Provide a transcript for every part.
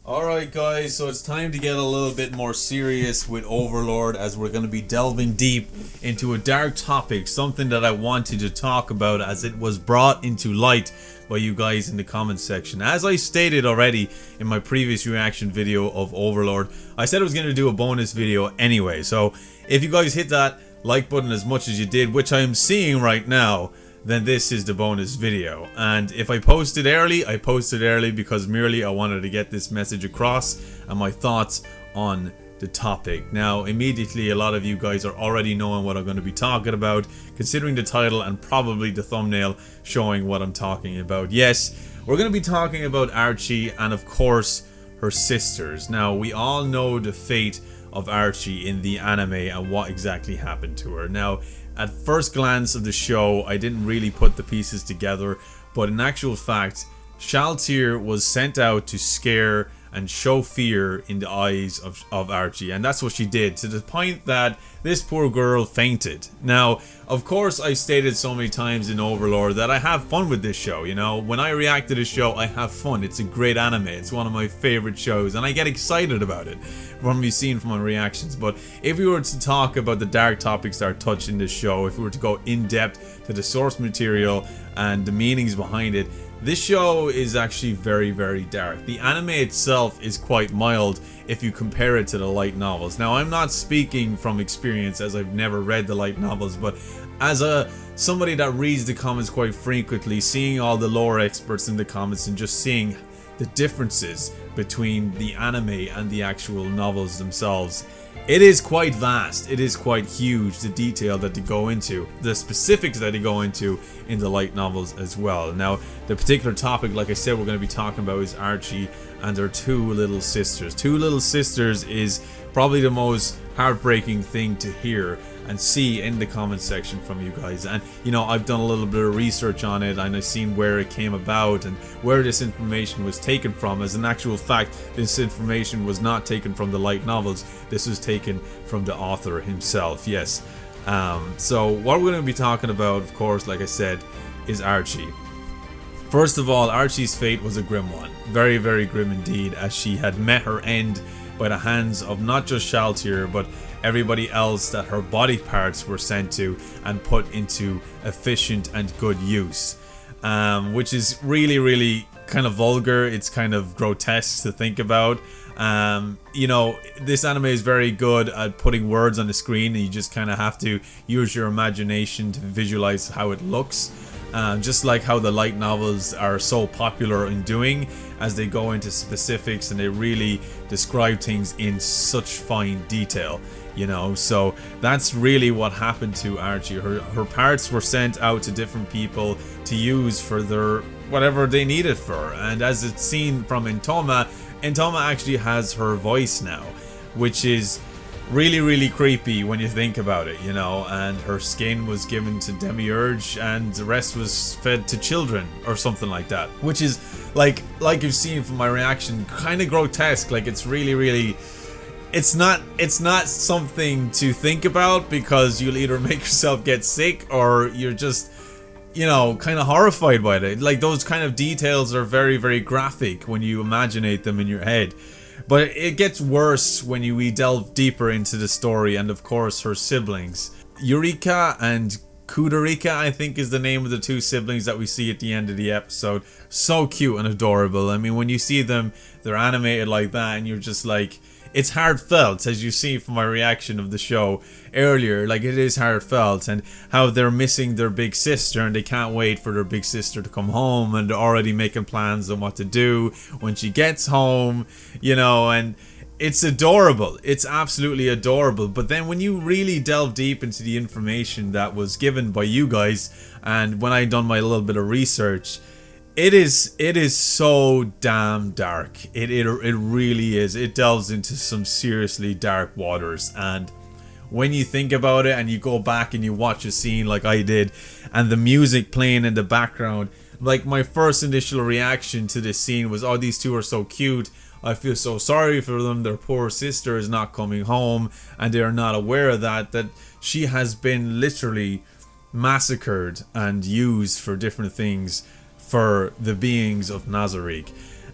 Alright guys, so it's time to get a little bit more serious with Overlord, as we're going to be delving deep into a dark topic, something that I wanted to talk about as it was brought into light by you guys in the comments section. As I stated already in my previous reaction video of Overlord, I said I was going to do a bonus video anyway, so if you guys hit that like button as much as you did, which I am seeing right now, then this is the bonus video. And if I posted early, I posted early because merely I wanted to get this message across and my thoughts on the topic. Now immediately a lot of you guys are already knowing what I'm going to be talking about, considering the title and probably the thumbnail showing what I'm talking about. Yes, we're going to be talking about Archie and of course her sisters. Now we all know the fate of Archie in the anime and what exactly happened to her. Now at first glance of the show, I didn't really put the pieces together, but in actual fact, Shaltir was sent out to scare and show fear in the eyes of Archie, and that's what she did, to the point that this poor girl fainted. Now, of course, I've stated so many times in Overlord that I have fun with this show, you know. When I react to this show, I have fun. It's a great anime. It's one of my favorite shows, and I get excited about it from you seeing from my reactions. But if we were to talk about the dark topics that are touched in this show, if we were to go in depth to the source material and the meanings behind it, this show is actually very, very dark. The anime itself is quite mild if you compare it to the light novels. Now, I'm not speaking from experience, as I've never read the light novels, but as somebody that reads the comments quite frequently, seeing all the lore experts in the comments and just seeing the differences between the anime and the actual novels themselves, it is quite vast, it is quite huge, the detail that they go into, the specifics that they go into in the light novels as well. Now, the particular topic, like I said, we're going to be talking about is Archie and her two little sisters. Two little sisters is probably the most heartbreaking thing to hear and see in the comment section from you guys. And you know, I've done a little bit of research on it, and I've seen where it came about and where this information was taken from. As an actual fact, this information was not taken from the light novels, this was taken from the author himself. Yes. So what we're going to be talking about, of course, like I said, is Archie. First of all, Archie's fate was a grim one. Very, very grim indeed, as she had met her end by the hands of not just Shaltir, but everybody else that her body parts were sent to and put into efficient and good use, which is really, really kind of vulgar. It's kind of grotesque to think about. You know, this anime is very good at putting words on the screen, and you just kind of have to use your imagination to visualize how it looks. Just like how the light novels are so popular in doing, as they go into specifics and they really describe things in such fine detail, you know. So that's really what happened to Archie. Her parts were sent out to different people to use for their whatever they needed for her. And as it's seen from Intoma actually has her voice now, which is really, really creepy when you think about it, you know. And her skin was given to Demiurge and the rest was fed to children or something like that, which is like you've seen from my reaction, kind of grotesque. Like, it's really, really, it's not something to think about, because you'll either make yourself get sick or you're just, you know, kind of horrified by it. Like, those kind of details are very, very graphic when you imaginate them in your head. But it gets worse when we delve deeper into the story, and of course her siblings. Eureka and Kudurika, I think, is the name of the two siblings that we see at the end of the episode. So cute and adorable. I mean, when you see them, they're animated like that, and you're just like, it's heartfelt, as you see from my reaction of the show earlier. Like, it is heartfelt, and how they're missing their big sister and they can't wait for their big sister to come home, and they're already making plans on what to do when she gets home, you know. And it's adorable. It's absolutely adorable. But then when you really delve deep into the information that was given by you guys, and when I done my little bit of research, it is so damn dark. It really is. It delves into some seriously dark waters. And when you think about it and you go back and you watch a scene like I did, and the music playing in the background, like, my first initial reaction to this scene was, oh, these two are so cute. I feel so sorry for them. Their poor sister is not coming home, and they are not aware of that she has been literally massacred and used for different things for the beings of Nazarick.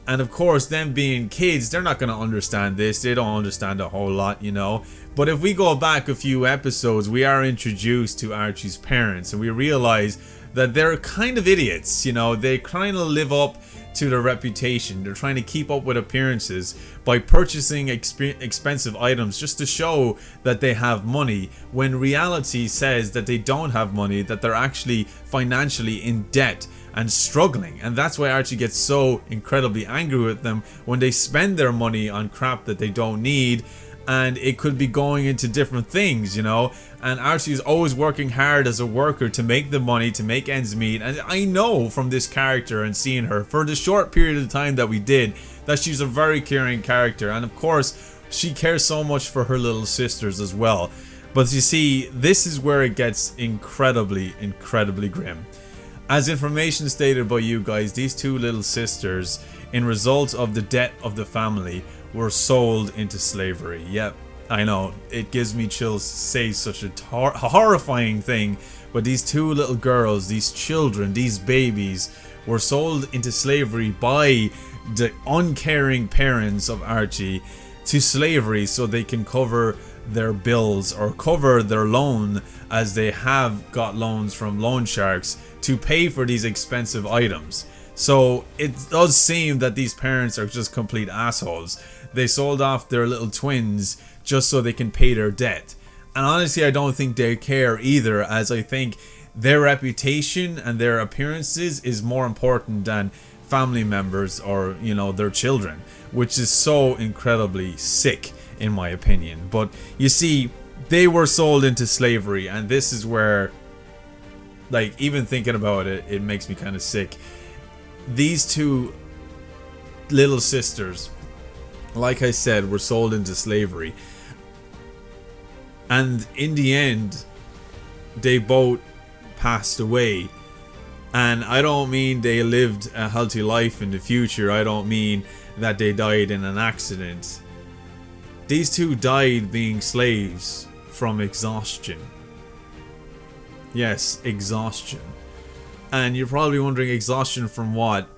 And of course, them being kids, they're not going to understand this. They don't understand a whole lot, you know. But if we go back a few episodes, we are introduced to Archie's parents, and we realize that they're kind of idiots, you know. They kind of live up to their reputation. They're trying to keep up with appearances by purchasing expensive items just to show that they have money, when reality says that they don't have money, that they're actually financially in debt and struggling. And that's why Archie gets so incredibly angry with them when they spend their money on crap that they don't need, and it could be going into different things, you know. And Archie is always working hard as a worker to make the money, to make ends meet. And I know from this character and seeing her for the short period of time that we did, that she's a very caring character. And of course, she cares so much for her little sisters as well. But you see, this is where it gets incredibly grim. As information stated by you guys, these two little sisters, in result of the debt of the family, were sold into slavery. Yep, I know, it gives me chills to say such a horrifying thing, but these two little girls, these children, these babies, were sold into slavery by the uncaring parents of Archie to slavery so they can cover their bills or cover their loan, as they have got loans from loan sharks to pay for these expensive items. So it does seem that these parents are just complete assholes. They sold off their little twins just so they can pay their debt. And honestly, I don't think they care either, as I think their reputation and their appearances is more important than family members or, you know, their children, which is so incredibly sick in my opinion. But you see, they were sold into slavery, and this is where, like, even thinking about it, it makes me kind of sick. These two little sisters, like I said, were sold into slavery, and in the end they both passed away. And I don't mean they lived a healthy life in the future. I don't mean that they died in an accident. These two died being slaves from exhaustion. Yes, exhaustion. And you're probably wondering, exhaustion from what?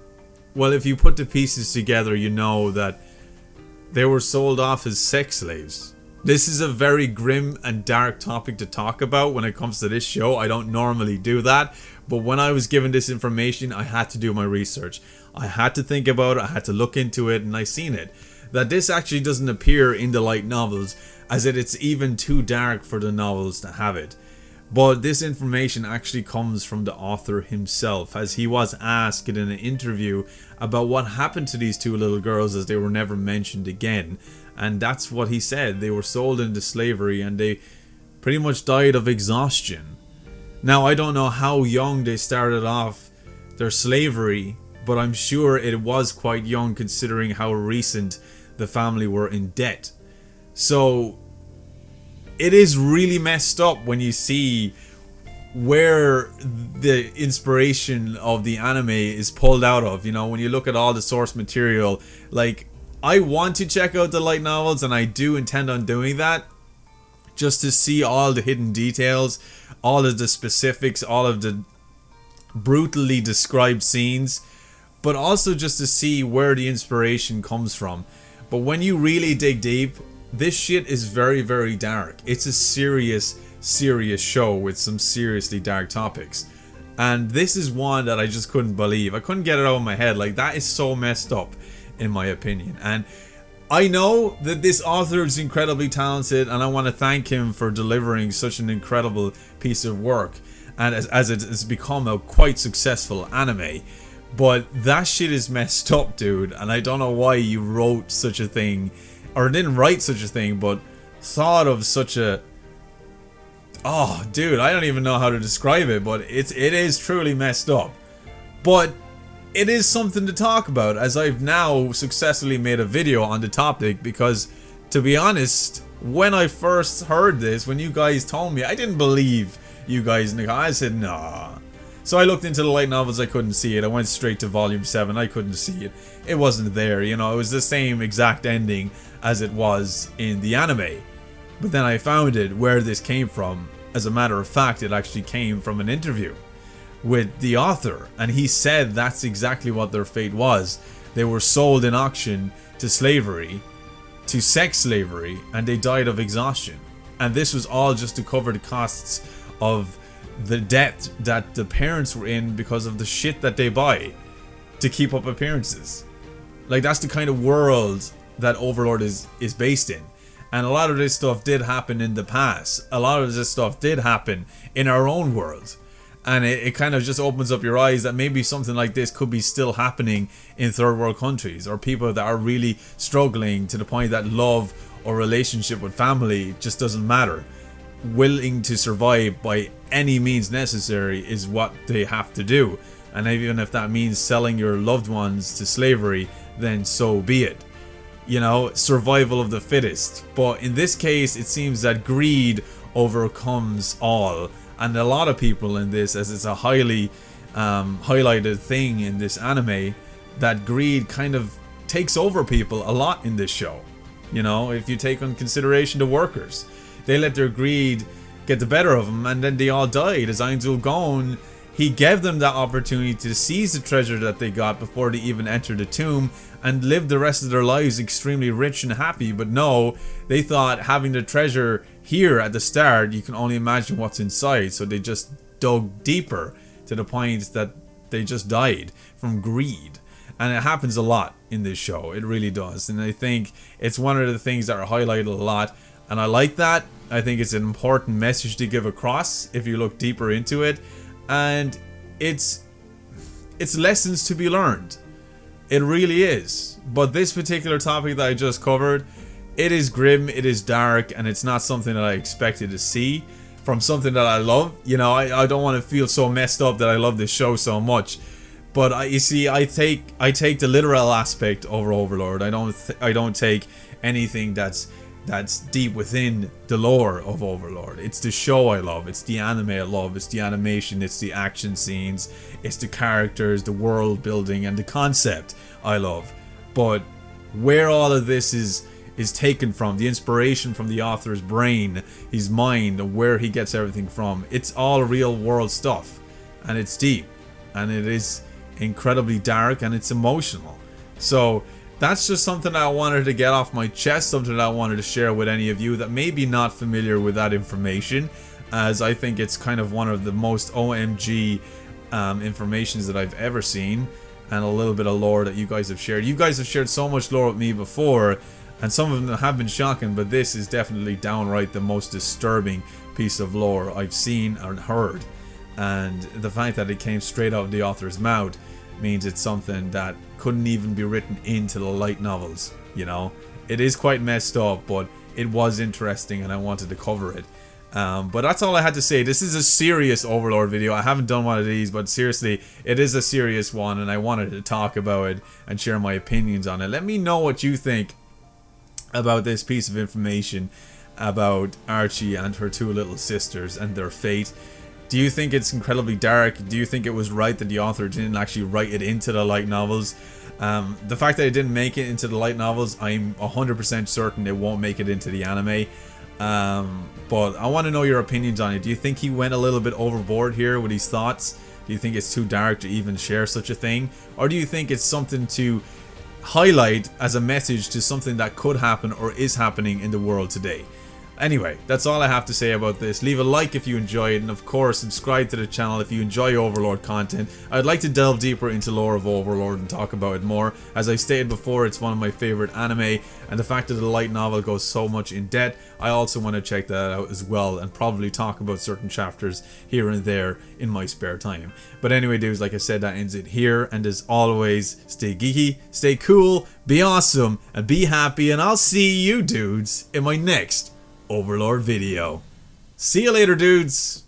Well, if you put the pieces together, you know that they were sold off as sex slaves. This is a very grim and dark topic to talk about when it comes to this show. I don't normally do that, but when I was given this information, I had to do my research. I had to think about it, I had to look into it, and I seen it. That this actually doesn't appear in the light novels, as it's even too dark for the novels to have it. But this information actually comes from the author himself, as he was asked in an interview about what happened to these two little girls, as they were never mentioned again. And that's what he said. They were sold into slavery and they pretty much died of exhaustion. Now, I don't know how young they started off their slavery, but I'm sure it was quite young considering how recent the family were in debt. So it is really messed up when you see where the inspiration of the anime is pulled out of. You know, when you look at all the source material, like, I want to check out the light novels, and I do intend on doing that, just to see all the hidden details, all of the specifics, all of the brutally described scenes, but also just to see where the inspiration comes from. But when you really dig deep, this shit is very, very dark. It's a serious show with some seriously dark topics. And this is one that I just couldn't believe. I couldn't get it out of my head. Like, that is so messed up, in my opinion. And I know that this author is incredibly talented, and I want to thank him for delivering such an incredible piece of work, and as it has become a quite successful anime. But that shit is messed up, dude, and I don't know why you wrote such a thing, or didn't write such a thing, but thought of such a... Oh, dude, I don't even know how to describe it, but it is truly messed up. But it is something to talk about, as I've now successfully made a video on the topic, because, to be honest, when I first heard this, when you guys told me, I didn't believe you guys, Nick. I said, nah. So I looked into the light novels, I couldn't see it. I went straight to volume 7, I couldn't see it. It wasn't there, you know, it was the same exact ending as it was in the anime. But then I found it, where this came from. As a matter of fact, it actually came from an interview with the author, and he said that's exactly what their fate was. They were sold in auction to slavery, to sex slavery, and they died of exhaustion. And this was all just to cover the costs of the debt that the parents were in because of the shit that they buy to keep up appearances. Like, that's the kind of world that Overlord is based in. And a lot of this stuff did happen in the past. A lot of this stuff did happen in our own world. And it kind of just opens up your eyes that maybe something like this could be still happening in third world countries, or people that are really struggling to the point that love or relationship with family just doesn't matter. Willing to survive by any means necessary is what they have to do. And even if that means selling your loved ones to slavery, then so be it. You know, survival of the fittest. But in this case, it seems that greed overcomes all. And a lot of people in this, as it's a highly highlighted thing in this anime, that greed kind of takes over people a lot in this show. You know, if you take on consideration the workers, they let their greed get the better of them, and then they all died. As Ainzul Gon, he gave them that opportunity to seize the treasure that they got before they even entered the tomb and live the rest of their lives extremely rich and happy. But no, they thought having the treasure here at the start, you can only imagine what's inside. So they just dug deeper to the point that they just died from greed. And it happens a lot in this show. It really does. And I think it's one of the things that are highlighted a lot. And I like that. I think it's an important message to give across if you look deeper into it. And it's lessons to be learned. It really is. But this particular topic that I just covered, it is grim, it is dark, and it's not something that I expected to see from something that I love. You know, I don't want to feel so messed up that I love this show so much. But you see, I take the literal aspect over Overlord. I don't take anything that's deep within the lore of Overlord. It's the show I love. It's the anime I love. It's the animation. It's the action scenes. It's the characters, the world building, and the concept I love. But where all of this is taken from, the inspiration from the author's brain, his mind, and where he gets everything from, it's all real world stuff. And it's deep. And it is incredibly dark, and it's emotional. So that's just something I wanted to get off my chest, something that I wanted to share with any of you that may be not familiar with that information, as I think it's kind of one of the most OMG informations that I've ever seen, and a little bit of lore that you guys have shared. You guys have shared so much lore with me before, and some of them have been shocking, but this is definitely downright the most disturbing piece of lore I've seen and heard. And the fact that it came straight out of the author's mouth means it's something that couldn't even be written into the light novels. You know, it is quite messed up, but it was interesting and I wanted to cover it. But that's all I had to say. This is a serious Overlord video. I haven't done one of these, but seriously, it is a serious one, and I wanted to talk about it and share my opinions on it. Let me know what you think about this piece of information about Archie and her two little sisters and their fate. Do you think it's incredibly dark? Do you think it was right that the author didn't actually write it into the light novels? The fact that it didn't make it into the light novels, I'm 100% certain it won't make it into the anime. But I want to know your opinions on it. Do you think he went a little bit overboard here with his thoughts? Do you think it's too dark to even share such a thing? Or do you think it's something to highlight as a message to something that could happen or is happening in the world today? Anyway, that's all I have to say about this. Leave a like if you enjoyed, and of course subscribe to the channel if you enjoy Overlord content. I'd like to delve deeper into lore of Overlord and talk about it more. As I stated before, it's one of my favorite anime, and the fact that the light novel goes so much in depth, I also want to check that out as well, and probably talk about certain chapters here and there in my spare time. But anyway dudes, like I said, that ends it here, and as always, stay geeky, stay cool, be awesome, and be happy, and I'll see you dudes in my next Overlord video. See you later, dudes.